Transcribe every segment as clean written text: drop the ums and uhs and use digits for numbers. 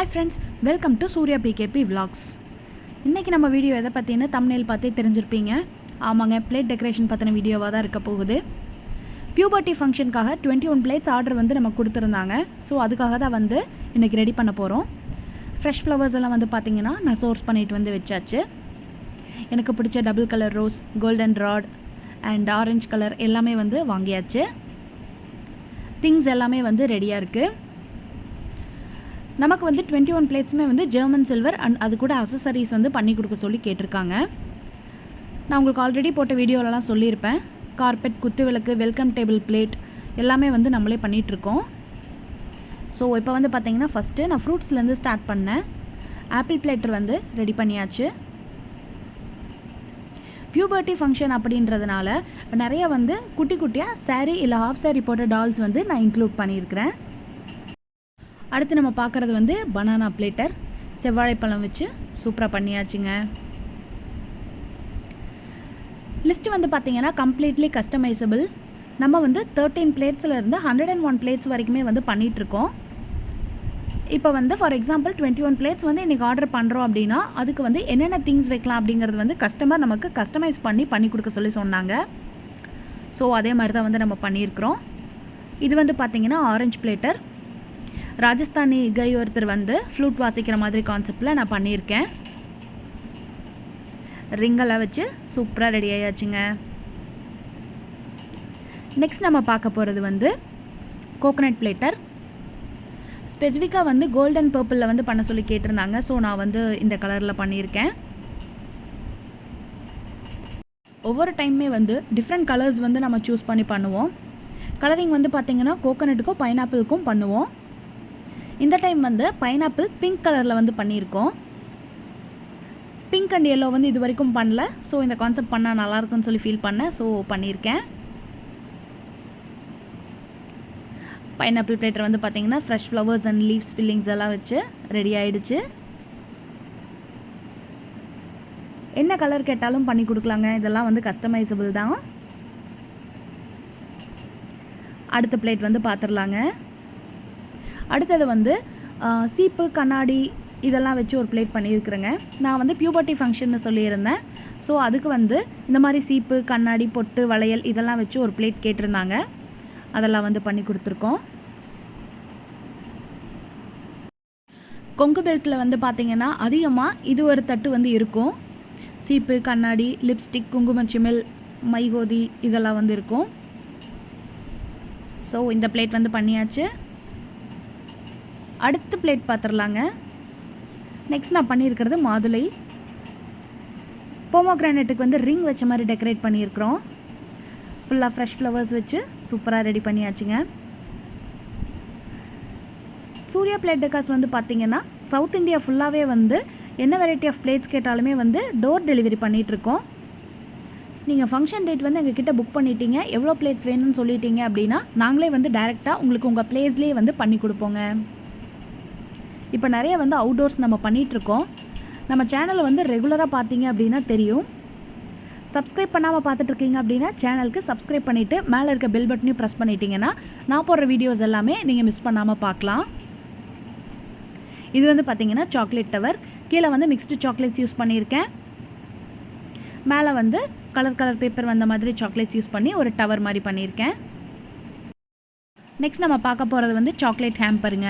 Hi friends, welcome to Surya PKB vlogs. இன்றைக்கி நம்ம video எதை பற்றின தம்ப்நெயில் பார்த்தே தெரிஞ்சிருப்பீங்க. ஆமாங்க, பிளேட் டெக்கரேஷன் பற்றின வீடியோவாக தான் இருக்க போகுது. பியூபர்ட்டி ஃபங்க்ஷனுக்காக 21 பிளேட்ஸ் ஆர்டர் வந்து நம்ம கொடுத்துருந்தாங்க. ஸோ அதுக்காக தான் வந்து இன்றைக்கி ரெடி பண்ண போகிறோம். ஃப்ரெஷ் ஃப்ளவர்ஸ் எல்லாம் வந்து பார்த்திங்கன்னா நான் சோர்ஸ் பண்ணிட்டு வந்து வச்சாச்சு. எனக்கு பிடிச்ச double colour rose, golden rod and orange colour எல்லாமே வந்து வாங்கியாச்சு. திங்ஸ் எல்லாமே வந்து ரெடியாக இருக்குது. நமக்கு வந்து 21 பிளேட்ஸுமே வந்து ஜெர்மன் சில்வர் அண்ட் அது கூட அசசரிஸ் வந்து பண்ணி கொடுக்க சொல்லி கேட்டிருக்காங்க. நான் உங்களுக்கு ஆல்ரெடி போட்ட வீடியோலலாம் சொல்லியிருப்பேன். கார்பெட், குத்து விளக்கு, வெல்கம் டேபிள் பிளேட் எல்லாமே வந்து நம்மளே பண்ணிகிட்ருக்கோம். ஸோ இப்போ வந்து பார்த்திங்கன்னா ஃபஸ்ட்டு நான் ஃப்ரூட்ஸ்லேருந்து ஸ்டார்ட் பண்ணேன். ஆப்பிள் பிளேட்டர் வந்து ரெடி பண்ணியாச்சு. பியூபர்ட்டி ஃபங்க்ஷன் அப்படின்றதுனால நிறைய வந்து குட்டி குட்டியாக சாரீ இல்லை ஹாஃப் சாரீ போட்ட டால்ஸ் வந்து நான் இன்க்ளூட் பண்ணியிருக்கிறேன். அடுத்து நம்ம பார்க்குறது வந்து பனானா பிளேட்டர், செவ்வாழைப்பழம் வச்சு சூப்பராக பண்ணியாச்சுங்க. லிஸ்ட்டு வந்து பார்த்திங்கன்னா கம்ப்ளீட்லி கஸ்டமைசபிள். நம்ம வந்து 13 பிளேட்ஸ்லேருந்து 101 பிளேட்ஸ் வரைக்குமே வந்து பண்ணிகிட்ருக்கோம். இப்போ வந்து ஃபார் எக்ஸாம்பிள் 21 பிளேட்ஸ் வந்து இன்றைக்கி ஆர்டர் பண்ணுறோம் அப்படின்னா அதுக்கு வந்து என்னென்ன திங்ஸ் வைக்கலாம் அப்படிங்கிறது வந்து கஸ்டமர் நமக்கு கஸ்டமைஸ் பண்ணி கொடுக்க சொல்லி சொன்னாங்க. ஸோ அதே மாதிரி தான் வந்து நம்ம பண்ணியிருக்கிறோம். இது வந்து பார்த்திங்கன்னா ஆரஞ்சு பிளேட்டர். ராஜஸ்தானி கை ஒருத்தர் வந்து ஃப்ளூட் வாசிக்கிற மாதிரி கான்செப்டில் நான் பண்ணியிருக்கேன். ரிங்கெல்லாம் வச்சு சூப்பராக ரெடி ஆயாச்சுங்க. நெக்ஸ்ட் நம்ம பார்க்க போகிறது வந்து கோகோனட் பிளேட்டர். ஸ்பெசிஃபிக்காக வந்து கோல்டன் பர்பிளில் வந்து பண்ண சொல்லி கேட்டிருந்தாங்க. ஸோ நான் வந்து இந்த கலரில் பண்ணியிருக்கேன். ஒவ்வொரு டைமே வந்து டிஃப்ரெண்ட் கலர்ஸ் வந்து நம்ம சூஸ் பண்ணி பண்ணுவோம். கலரிங் வந்து பார்த்திங்கன்னா கோகோனட்டுக்கும் பைனாப்பிளுக்கும் பண்ணுவோம். இந்த டைம் வந்து பைனாப்பிள் பிங்க் கலரில் வந்து பண்ணியிருக்கோம். பிங்க் அண்ட் எல்லோ வந்து இது வரைக்கும் பண்ணல. ஸோ இந்த கான்செப்ட் பண்ணால் நல்லாயிருக்குன்னு சொல்லி ஃபீல் பண்ணேன். ஸோ பண்ணியிருக்கேன். பைனாப்பிள் பிளேட்டர் வந்து பார்த்திங்கன்னா fresh flowers and leaves fillings எல்லாம் வச்சு ரெடி ஆகிடுச்சு. என்ன கலர் கேட்டாலும் பண்ணி கொடுக்கலாங்க. இதெல்லாம் வந்து கஸ்டமைசபிள் தான். அடுத்த பிளேட் வந்து பார்த்துடலாங்க. அடுத்தது வந்து சீப்பு, கண்ணாடி இதெல்லாம் வச்சு ஒரு பிளேட் பண்ணியிருக்கிறேங்க. நான் வந்து பியூபர்ட்டி ஃபங்க்ஷன்னு சொல்லியிருந்தேன். ஸோ அதுக்கு வந்து இந்த மாதிரி சீப்பு, கண்ணாடி, பொட்டு, வளையல் இதெல்லாம் வச்சு ஒரு பிளேட் கேட்டிருந்தாங்க. அதெல்லாம் வந்து பண்ணி கொடுத்துருக்கோம். கொங்கு பெல்ட்டில் வந்து பார்த்திங்கன்னா அதிகமாக இது ஒரு தட்டு வந்து இருக்கும். சீப்பு, கண்ணாடி, லிப்ஸ்டிக், குங்குமச்சிமில், மைகோதி இதெல்லாம் வந்து இருக்கும். ஸோ இந்த பிளேட் வந்து பண்ணியாச்சு. அடுத்த பிளேட் பார்த்துடலாங்க. நெக்ஸ்ட் நான் பண்ணியிருக்கிறது மாதுளை. போமோகிரானேட்டுக்கு வந்து ரிங் வச்ச மாதிரி டெக்கரேட் பண்ணியிருக்கிறோம். ஃபுல்லாக ஃப்ரெஷ் ஃப்ளவர்ஸ் வச்சு சூப்பராக ரெடி பண்ணியாச்சுங்க. சூர்யா பிளேட் டெக்காஸ் வந்து பார்த்திங்கன்னா சவுத் இந்தியா ஃபுல்லாகவே வந்து என்ன வெரைட்டி ஆஃப் பிளேட்ஸ் கேட்டாலுமே வந்து டோர் டெலிவரி பண்ணிகிட்ருக்கோம். நீங்கள் ஃபங்க்ஷன் டேட் வந்து எங்ககிட்ட புக் பண்ணிட்டீங்க, எவ்வளோ பிளேட்ஸ் வேணும்னு சொல்லிட்டீங்க அப்படின்னா நாங்களே வந்து டைரெக்டாக உங்களுக்கு உங்கள் பிளேஸ்லேயே வந்து பண்ணி கொடுப்போங்க. இப்போ நிறைய வந்து அவுட்டோர்ஸ் நம்ம பண்ணிகிட்ருக்கோம். நம்ம சேனலை வந்து ரெகுலராக பார்த்தீங்க அப்படின்னா தெரியும். சப்ஸ்கிரைப் பண்ணாமல் பார்த்துட்ருக்கீங்க அப்படின்னா சேனலுக்கு சப்ஸ்கிரைப் பண்ணிவிட்டு மேலே இருக்க பெல் பட்டனையும் ப்ரெஸ் பண்ணிட்டீங்கன்னா நான் போடுற வீடியோஸ் எல்லாமே நீங்கள் மிஸ் பண்ணாமல் பார்க்கலாம். இது வந்து பார்த்திங்கன்னா சாக்லேட் டவர். கீழே வந்து மிக்ஸ்டு சாக்லேட்ஸ் யூஸ் பண்ணியிருக்கேன். மேலே வந்து கலர் கலர் பேப்பர் வந்த மாதிரி சாக்லேட்ஸ் யூஸ் பண்ணி ஒரு டவர் மாதிரி பண்ணியிருக்கேன். நெக்ஸ்ட் நம்ம பார்க்க போகிறது வந்து சாக்லேட் ஹேம்பருங்க.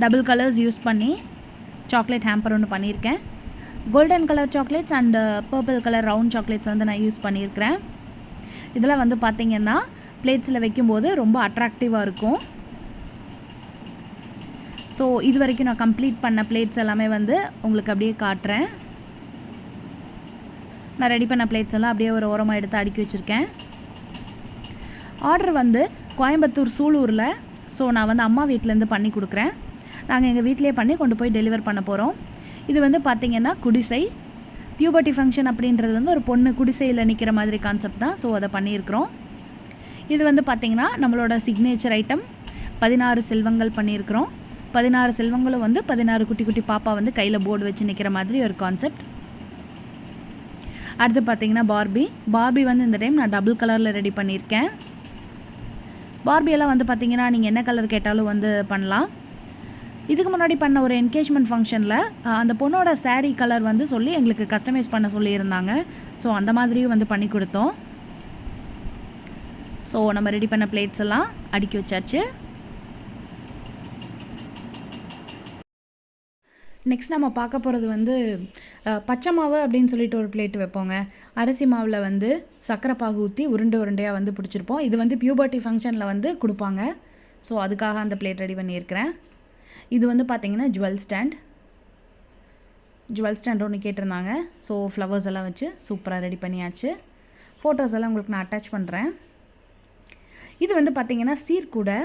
டபுள் கலர்ஸ் யூஸ் பண்ணி சாக்லேட் ஹேம்பர் ஒன்று பண்ணியிருக்கேன். Golden colour chocolates and purple colour round chocolates வந்து நான் யூஸ் பண்ணியிருக்கிறேன். இதெல்லாம் வந்து பார்த்திங்கன்னா பிளேட்ஸில் வைக்கும்போது ரொம்ப அட்ராக்டிவாக இருக்கும். ஸோ இது வரைக்கும் நான் கம்ப்ளீட் பண்ண பிளேட்ஸ் எல்லாமே வந்து உங்களுக்கு அப்படியே காட்டுறேன். நான் ரெடி பண்ண பிளேட்ஸ் எல்லாம் அப்படியே ஒரு ஓரமாக எடுத்து அடுக்கி வச்சுருக்கேன். ஆர்டர் வந்து கோயம்புத்தூர் சூலூரில். ஸோ நான் வந்து அம்மா வீட்டிலேருந்து பண்ணி கொடுக்குறேன். நாங்கள் எங்கள் வீட்டிலே பண்ணி கொண்டு போய் டெலிவர் பண்ண போகிறோம். இது வந்து பார்த்திங்கன்னா குடிசை. பியூபர்ட்டி ஃபங்க்ஷன் அப்படின்றது வந்து ஒரு பொண்ணு குடிசையில் நிற்கிற மாதிரி கான்செப்ட் தான். ஸோ அதை பண்ணியிருக்கிறோம். இது வந்து பார்த்திங்கன்னா நம்மளோட சிக்னேச்சர் ஐட்டம் 16 செல்வங்கள் பண்ணியிருக்கிறோம். 16 செல்வங்களும் வந்து 16 குட்டி குட்டி பாப்பா வந்து கையில் போர்டு வச்சு நிற்கிற மாதிரி ஒரு கான்செப்ட். அடுத்து பார்த்திங்கன்னா பார்பி வந்து இந்த டைம் நான் டபுள் கலரில் ரெடி பண்ணியிருக்கேன். பார்பியெல்லாம் வந்து பார்த்திங்கன்னா நீங்கள் என்ன கலர் கேட்டாலும் வந்து பண்ணலாம். இதுக்கு முன்னாடி பண்ண ஒரு என்கேஜ்மெண்ட் ஃபங்க்ஷனில் அந்த பொண்ணோட saree கலர் வந்து சொல்லி எங்களுக்கு கஸ்டமைஸ் பண்ண சொல்லியிருந்தாங்க. ஸோ அந்த மாதிரியும் வந்து பண்ணி கொடுத்தோம். ஸோ நம்ம ரெடி பண்ண பிளேட்ஸ் எல்லாம் அடுக்கி வச்சாச்சு. நெக்ஸ்ட் நம்ம பார்க்க போகிறது வந்து பச்சை மாவு அப்படின்னு சொல்லிட்டு ஒரு பிளேட் வைப்போங்க. அரிசி மாவில் வந்து சர்க்கரை பாகு ஊற்றி உருண்டை உருண்டையாக வந்து பிடிச்சிருப்போம். இது வந்து பியூபர்ட்டி ஃபங்க்ஷனில் வந்து கொடுப்பாங்க. ஸோ அதுக்காக அந்த பிளேட் ரெடி பண்ணியிருக்கிறேன். இது வந்து பார்த்திங்கன்னா ஜுவல் ஸ்டாண்ட் ஒன்று கேட்டிருந்தாங்க. ஸோ ஃப்ளவர்ஸ் எல்லாம் வச்சு சூப்பராக ரெடி பண்ணியாச்சு. ஃபோட்டோஸ் எல்லாம் உங்களுக்கு நான் அட்டாச் பண்ணுறேன். இது வந்து பார்த்திங்கன்னா சீர்கூடை.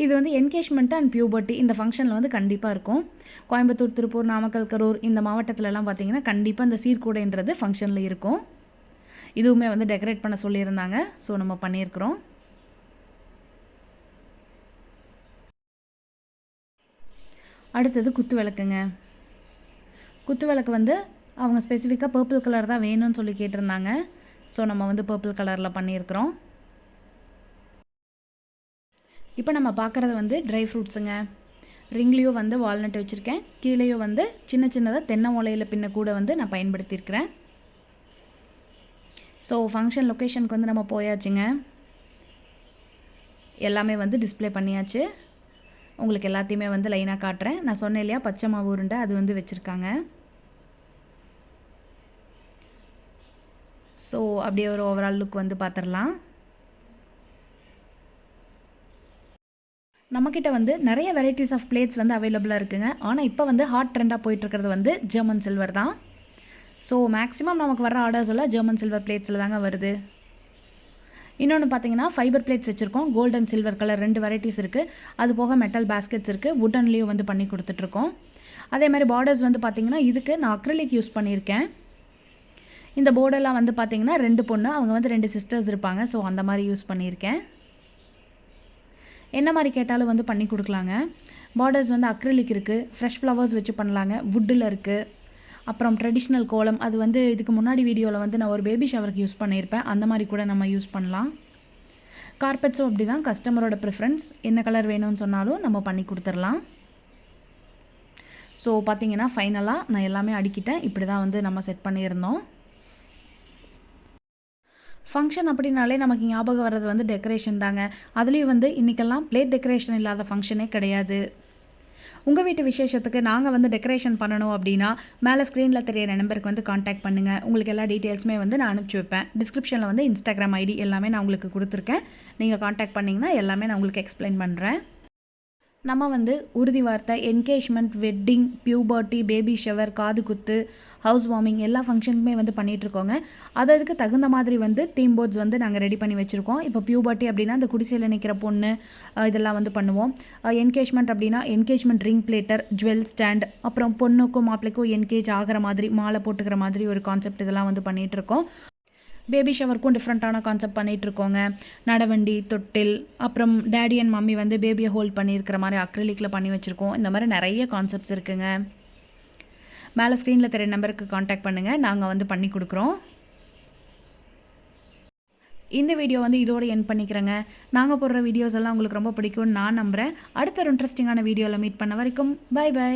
இது வந்து என்கேஜ்மெண்ட் அண்ட் பியூபர்ட்டி இந்த ஃபங்க்ஷனில் வந்து கண்டிப்பாக இருக்கும். கோயம்புத்தூர், திருப்பூர், நாமக்கல், கரூர் இந்த மாவட்டத்திலலாம் பார்த்திங்கன்னா கண்டிப்பாக இந்த சீர்கூடைன்றது ஃபங்க்ஷனில் இருக்கும். இதுவுமே வந்து டெக்கரேட் பண்ண சொல்லியிருந்தாங்க. ஸோ நம்ம பண்ணியிருக்கிறோம். அடுத்தது குத்து விளக்குங்க. குத்து விளக்கு வந்து அவங்க ஸ்பெசிஃபிக்காக பர்பிள் கலர் தான் வேணும்னு சொல்லி கேட்டிருந்தாங்க. ஸோ நம்ம வந்து பர்பிள் கலரில் பண்ணியிருக்கிறோம். இப்போ நம்ம பார்க்குறது வந்து ட்ரை ஃப்ரூட்ஸுங்க. ரிங்லேயும் வந்து வால்நட் வச்சுருக்கேன். கீழேயும் வந்து சின்ன சின்னதாக தென்னை ஓலையில் பின்ன கூட வந்து நான் பயன்படுத்தியிருக்கிறேன். ஸோ ஃபங்க்ஷன் லொக்கேஷனுக்கு வந்து நம்ம போயாச்சுங்க. எல்லாமே வந்து டிஸ்ப்ளே பண்ணியாச்சு. உங்களுக்கு எல்லாத்தையுமே வந்து லைனாக காட்டுறேன். நான் சொன்னேன் இல்லையா பச்சை மாவு உருண்டை, அது வந்து வச்சுருக்காங்க. ஸோ அப்படியே ஒரு ஓவரால் லுக் வந்து பார்த்துடலாம். நம்மக்கிட்ட வந்து நிறைய வெரைட்டிஸ் ஆஃப் பிளேட்ஸ் வந்து அவைலபிளாக இருக்குங்க. ஆனால் இப்போ வந்து ஹாட் ட்ரெண்டாக போயிட்டுருக்கிறது வந்து ஜெர்மன் சில்வர் தான். ஸோ மேக்ஸிமம் நமக்கு வர ஆர்டர்ஸ் எல்லாம் ஜெர்மன் சில்வர் பிளேட்ஸில் தாங்க வருது. இன்னொன்று பார்த்தீங்கன்னா ஃபைபர் பிளேட்ஸ் வச்சுருக்கோம். Gold and silver colour 2 varieties இருக்குது. அது போக மெட்டல் பேஸ்கெட்ஸ் இருக்குது. வுட்டன்லேயும் வந்து பண்ணி கொடுத்துட்ருக்கோம். அதே மாதிரி பார்டர்ஸ் வந்து பார்த்திங்கன்னா இதுக்கு நான் அக்ரிலிக் யூஸ் பண்ணியிருக்கேன். இந்த போர்டெல்லாம் வந்து பார்த்திங்கன்னா 2 பொண்ணு, அவங்க வந்து 2 சிஸ்டர்ஸ் இருப்பாங்க. ஸோ அந்த மாதிரி யூஸ் பண்ணியிருக்கேன். என்ன மாதிரி கேட்டாலும் வந்து பண்ணி கொடுக்கலாங்க. பார்டர்ஸ் வந்து அக்ரிலிக் இருக்குது. ஃப்ரெஷ் ஃப்ளவர்ஸ் வச்சு பண்ணலாங்க. வுட்டில் இருக்குது. அப்புறம் ட்ரெடிஷ்னல் கோலம், அது வந்து இதுக்கு முன்னாடி வீடியோவில் வந்து நான் ஒரு பேபி ஷவருக்கு யூஸ் பண்ணியிருப்பேன். அந்த மாதிரி கூட நம்ம யூஸ் பண்ணலாம். கார்பெட்ஸும் அப்படி தான், கஸ்டமரோட ப்ரிஃபரன்ஸ் என்ன கலர் வேணும்னு சொன்னாலும் நம்ம பண்ணி கொடுத்துடலாம். ஸோ பார்த்திங்கன்னா ஃபைனலாக நான் எல்லாமே அடிக்கிட்டேன். இப்படி தான் வந்து நம்ம செட் பண்ணியிருந்தோம். ஃபங்க்ஷன் அப்படின்னாலே நமக்கு ஞாபகம் வர்றது வந்து டெக்கரேஷன் தாங்க. அதுலேயும் வந்து இன்றைக்கெல்லாம் பிளேட் டெக்கரேஷன் இல்லாத ஃபங்க்ஷனே கிடையாது. உங்கள் வீட்டு விசேஷத்துக்கு நாங்கள் வந்து டெக்கரேஷன் பண்ணணும் அப்படின்னா மேலே ஸ்க்ரீனில் தெரியிற நம்பருக்கு வந்து காண்டாக்ட் பண்ணுங்கள். உங்களுக்கு எல்லா டீட்டெயில்ஸுமே வந்து நான் அனுப்பிச்சி வைப்பேன். டிஸ்கிரிப்ஷனில் வந்து இன்ஸ்டாகிராம் ஐடி எல்லாமே நான் உங்களுக்கு கொடுத்துருக்கேன். நீங்கள் காண்டாக்ட் பண்ணிங்கன்னா எல்லாமே நான் உங்களுக்கு எக்ஸ்பிளைன் பண்ணுறேன். நம்ம வந்து உறுதி வார்த்தை, engagement, wedding, puberty, baby shower, காது குத்து, ஹவுஸ் வார்மிங் எல்லா ஃபங்க்ஷனுக்குமே வந்து பண்ணிகிட்ருக்கோங்க. அதுக்கு தகுந்த மாதிரி வந்து தீம் போர்ட்ஸ் வந்து நாங்கள் ரெடி பண்ணி வச்சுருக்கோம். இப்போ பியூபர்ட்டி அப்படின்னா இந்த குடிசையில் நிற்கிற பொண்ணு இதெல்லாம் வந்து பண்ணுவோம். என்கேஜ்மெண்ட் அப்படின்னா என்கேஜ்மெண்ட் ரிங் பிளேட்டர், ஜுவல் ஸ்டாண்ட், அப்புறம் பொண்ணுக்கும் மாப்பிள்ளைக்கும் என்கேஜ் ஆகிற மாதிரி மாலை போட்டுக்கிற மாதிரி ஒரு கான்செப்ட் இதெல்லாம் வந்து பண்ணிகிட்ருக்கோம். பேபி ஷவருக்கும் டிஃப்ரெண்ட்டான கான்செப்ட் பண்ணிகிட்ருக்கோங்க. நடவண்டி, தொட்டில், அப்புறம் டேடி அண்ட் மம்மி வந்து பேபியை ஹோல்ட் பண்ணியிருக்கிற மாதிரி அக்ரிலிக்கில் பண்ணி வச்சுருக்கோம். இந்த மாதிரி நிறைய கான்செப்ட்ஸ் இருக்குங்க. மேலே ஸ்க்ரீனில் தெரிய நம்பருக்கு காண்டாக்ட் பண்ணுங்கள். நாங்கள் வந்து பண்ணி கொடுக்குறோம். இந்த வீடியோ வந்து இதோடு எண்ட் பண்ணிக்கிறேங்க. நாங்கள் போடுற வீடியோஸ் எல்லாம் உங்களுக்கு ரொம்ப பிடிக்கும்னு நான் நம்புகிறேன். அடுத்த ஒரு இன்ட்ரெஸ்டிங்கான வீடியோவில் மீட் பண்ண வரைக்கும் பை பை.